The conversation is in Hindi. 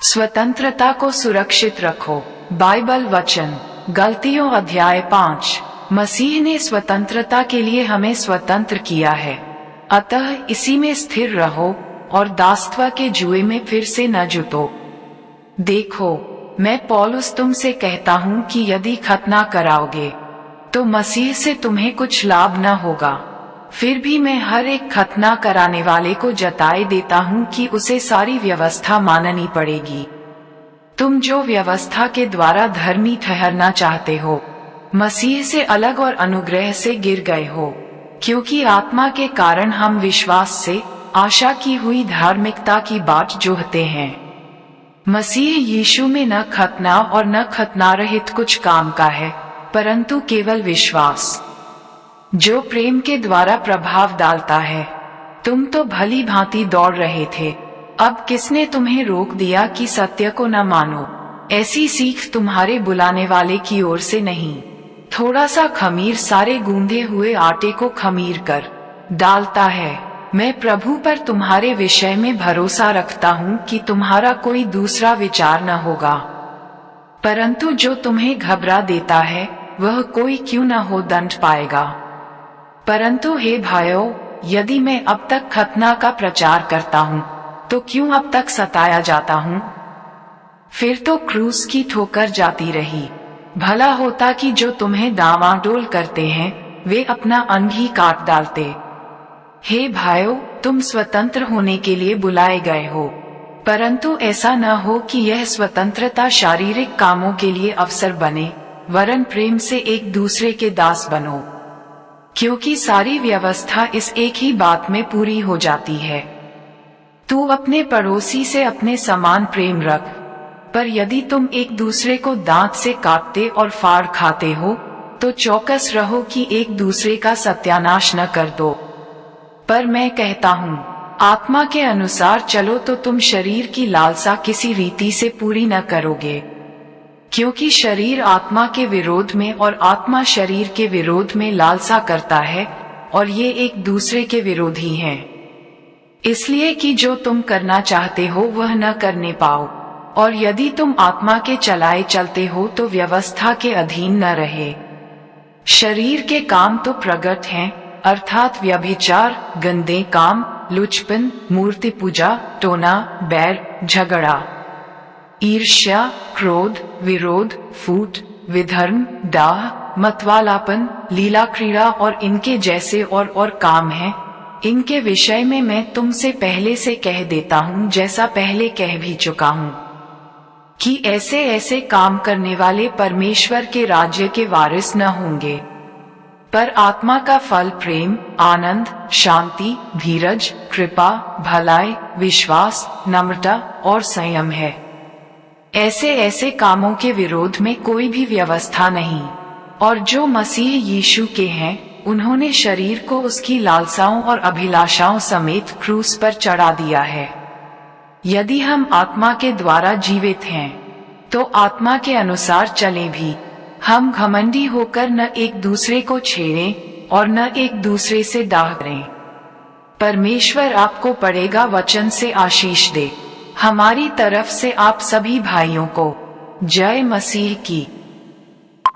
स्वतंत्रता को सुरक्षित रखो। बाइबल वचन गलतियों अध्याय 5। मसीह ने स्वतंत्रता के लिए हमें स्वतंत्र किया है, अतः इसी में स्थिर रहो और दासत्व के जुए में फिर से न जुटो। देखो, मैं पौलुस तुमसे कहता हूँ कि यदि खतना कराओगे तो मसीह से तुम्हें कुछ लाभ न होगा। फिर भी मैं हर एक खतना कराने वाले को जताए देता हूँ कि उसे सारी व्यवस्था माननी पड़ेगी। तुम जो व्यवस्था के द्वारा धर्मी ठहरना चाहते हो, मसीह से अलग और अनुग्रह से गिर गए हो, क्योंकि आत्मा के कारण हम विश्वास से आशा की हुई धार्मिकता की बाट जोहते हैं। मसीह यीशु में न खतना और न खतना रहित कुछ काम का है, परंतु केवल विश्वास, जो प्रेम के द्वारा प्रभाव डालता है। तुम तो भली भांति दौड़ रहे थे, अब किसने तुम्हें रोक दिया कि सत्य को न मानो? ऐसी सीख तुम्हारे बुलाने वाले की ओर से नहीं। थोड़ा सा खमीर सारे गूंदे हुए आटे को खमीर कर डालता है। मैं प्रभु पर तुम्हारे विषय में भरोसा रखता हूँ कि तुम्हारा कोई दूसरा विचार न होगा, परंतु जो तुम्हें घबरा देता है वह कोई क्यों न हो दंड पाएगा। परंतु हे भाइयों, यदि मैं अब तक खतना का प्रचार करता हूँ तो क्यों अब तक सताया जाता हूँ? फिर तो क्रूस की ठोकर जाती रही। भला होता कि जो तुम्हें डावाडोल करते हैं वे अपना अंग ही काट डालते। हे भाइयों, तुम स्वतंत्र होने के लिए बुलाए गए हो, परंतु ऐसा न हो कि यह स्वतंत्रता शारीरिक कामों के लिए अवसर बने, वरन प्रेम से एक दूसरे के दास बनो। क्योंकि सारी व्यवस्था इस एक ही बात में पूरी हो जाती है, तू अपने पड़ोसी से अपने समान प्रेम रख। पर यदि तुम एक दूसरे को दांत से काटते और फाड़ खाते हो तो चौकस रहो कि एक दूसरे का सत्यानाश न कर दो। पर मैं कहता हूँ, आत्मा के अनुसार चलो तो तुम शरीर की लालसा किसी रीति से पूरी न करोगे। क्योंकि शरीर आत्मा के विरोध में और आत्मा शरीर के विरोध में लालसा करता है, और ये एक दूसरे के विरोधी हैं। इसलिए कि जो तुम करना चाहते हो वह न करने पाओ, और यदि तुम आत्मा के चलाए चलते हो तो व्यवस्था के अधीन न रहे। शरीर के काम तो प्रगट हैं, अर्थात व्यभिचार, गंदे काम, लुचपन, मूर्ति पूजा, टोना, बैर, झगड़ा, ईर्ष्या, क्रोध, विरोध, फूट, विधर्म, डाह, मतवालापन, लीला क्रीड़ा और इनके जैसे और काम हैं। इनके विषय में मैं तुमसे पहले से कह देता हूँ, जैसा पहले कह भी चुका हूँ, कि ऐसे ऐसे काम करने वाले परमेश्वर के राज्य के वारिस न होंगे। पर आत्मा का फल प्रेम, आनंद, शांति, धीरज, कृपा, भलाई, विश्वास, नम्रता और संयम है। ऐसे ऐसे कामों के विरोध में कोई भी व्यवस्था नहीं। और जो मसीह यीशु के हैं, उन्होंने शरीर को उसकी लालसाओं और अभिलाषाओं समेत क्रूस पर चढ़ा दिया है। यदि हम आत्मा के द्वारा जीवित हैं तो आत्मा के अनुसार चलें भी। हम घमंडी होकर न एक दूसरे को छेड़ें और न एक दूसरे से डाह करें। परमेश्वर आपको पढ़ेगा वचन से आशीष दे। हमारी तरफ से आप सभी भाइयों को जय मसीह की।